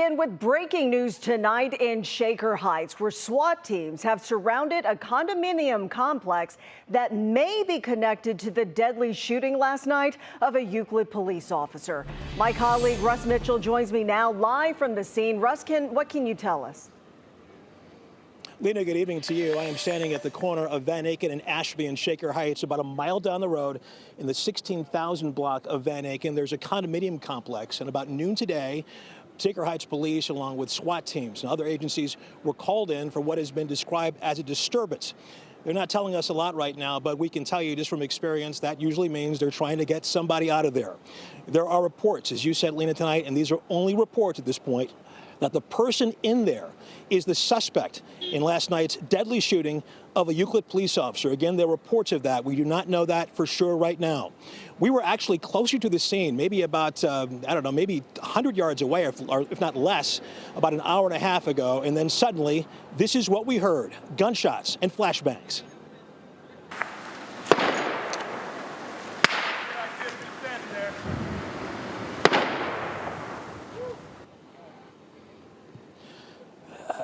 And with breaking news tonight in Shaker Heights, where SWAT teams have surrounded a condominium complex that may be connected to the deadly shooting last night of a Euclid police officer. My colleague Russ Mitchell joins me now live from the scene. Russ, what can you tell us? Lena, good evening to you. I am standing at the corner of Van Aken and Ashby in Shaker Heights, about a mile down the road in the 16,000 block of Van Aken. There's a condominium complex, and about noon today, Shaker Heights police, along with SWAT teams and other agencies, were called in for what has been described as a disturbance. They're not telling us a lot right now, but we can tell you just from experience that usually means they're trying to get somebody out of there. There are reports, as you said, Lena, tonight, and these are only reports at this point, that the person in there is the suspect in last night's deadly shooting of a Euclid police officer. Again, there are reports of that. We do not know that for sure right now. We were actually closer to the scene, maybe about, I don't know, maybe 100 yards away, or if not less, about an hour and a half ago. And then suddenly, this is what we heard: gunshots and flashbangs.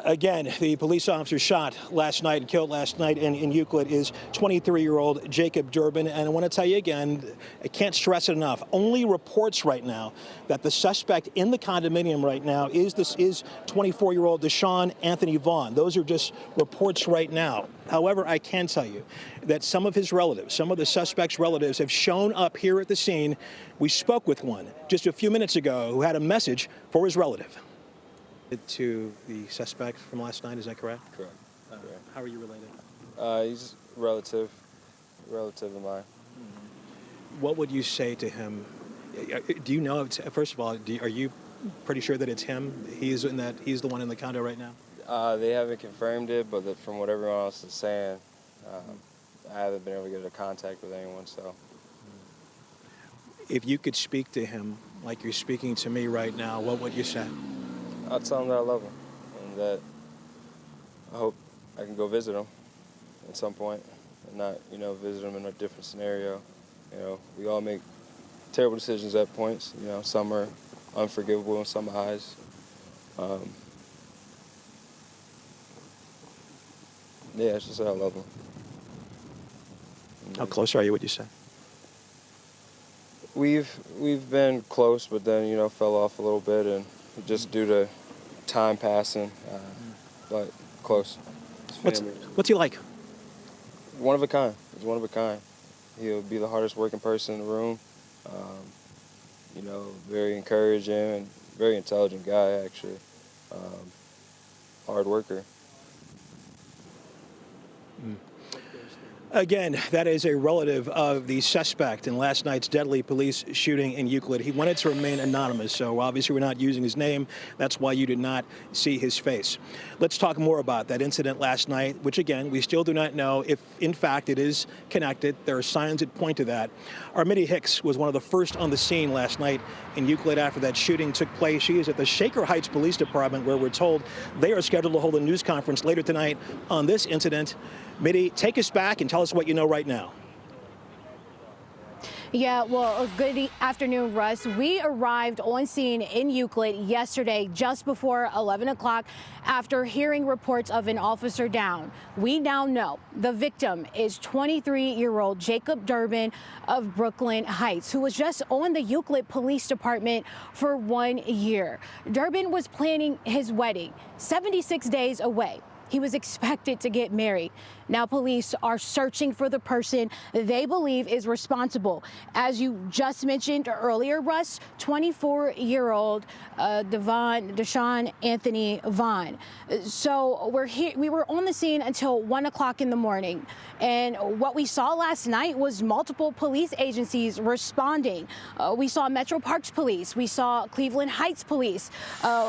Again, the police officer shot last night and killed last night in Euclid is 23-year-old Jacob Durbin. And I want to tell you again, I can't stress it enough, only reports right now that the suspect in the condominium right now is 24-year-old Deshaun Anthony Vaughn. Those are just reports right now. However, I can tell you that some of his relatives, some of the suspect's relatives, have shown up here at the scene. We spoke with one just a few minutes ago who had a message for his relative. To the suspect from last night, is that correct? Correct. How are you related? He's a relative of mine. What would you say to him? Do you know, first of all, are you pretty sure that it's him? He's the one in the condo right now? They haven't confirmed it, but from what everyone else is saying, I haven't been able to get into contact with anyone, so. If you could speak to him like you're speaking to me right now, what would you say? I'll tell him that I love him and that I hope I can go visit him at some point and not, visit him in a different scenario. We all make terrible decisions at points. Some are unforgivable in some eyes. Yeah, it's just that I love him. How close are you, would you say? We've been close, but then, fell off a little bit, and just due to time passing, but close. What's he like? One of a kind. He's one of a kind. He'll be the hardest working person in the room. Very encouraging and very intelligent guy, actually. Hard worker. Again, that is a relative of the suspect in last night's deadly police shooting in Euclid. He wanted to remain anonymous, so obviously we're not using his name. That's why you did not see his face. Let's talk more about that incident last night, which again, we still do not know if in fact it is connected. There are signs that point to that. Armida Hicks was one of the first on the scene last night in Euclid after that shooting took place. She is at the Shaker Heights Police Department, where we're told they are scheduled to hold a news conference later tonight on this incident. Mitty, take us back and tell us what you know right now. Yeah, well, good afternoon, Russ. We arrived on scene in Euclid yesterday just before 11 o'clock after hearing reports of an officer down. We now know the victim is 23-year-old Jacob Durbin of Brooklyn Heights, who was just on the Euclid Police Department for 1 year. Durbin was planning his wedding 76 days away. He was expected to get married. Now police are searching for the person they believe is responsible. As you just mentioned earlier, Russ, 24-year-old Deshaun Anthony Vaughn. So we were on the scene until 1 o'clock in the morning. And what we saw last night was multiple police agencies responding. We saw Metro Parks Police, we saw Cleveland Heights Police,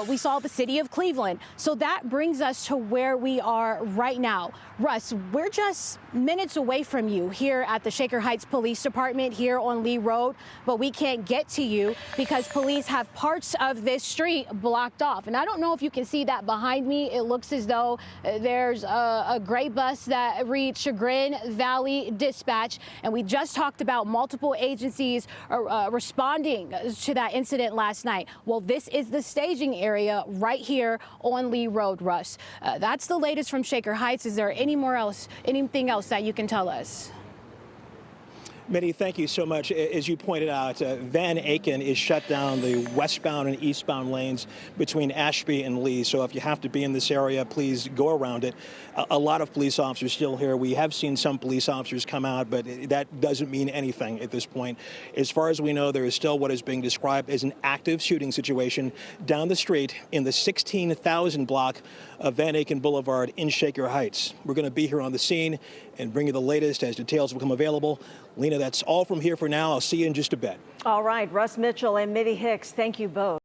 we saw the city of Cleveland. So that brings us to where we we are right now. Russ, we're just minutes away from you here at the Shaker Heights Police Department here on Lee Road, but we can't get to you because police have parts of this street blocked off. And I don't know if you can see that behind me. It looks as though there's a gray bus that reads Chagrin Valley Dispatch. And we just talked about multiple agencies responding to that incident last night. Well, this is the staging area right here on Lee Road, Russ. That's the latest from Shaker Heights. Is there anything else that you can tell us? Mitty, thank you so much. As you pointed out, Van Aken is shut down the westbound and eastbound lanes between Ashby and Lee. So if you have to be in this area, please go around it. A lot of police officers still here. We have seen some police officers come out, but that doesn't mean anything at this point. As far as we know, there is still what is being described as an active shooting situation down the street in the 16,000 block of Van Aken Boulevard in Shaker Heights. We're going to be here on the scene and bring you the latest as details become available. Lena, that's all from here for now. I'll see you in just a bit. All right, Russ Mitchell and Mitty Hicks, thank you both.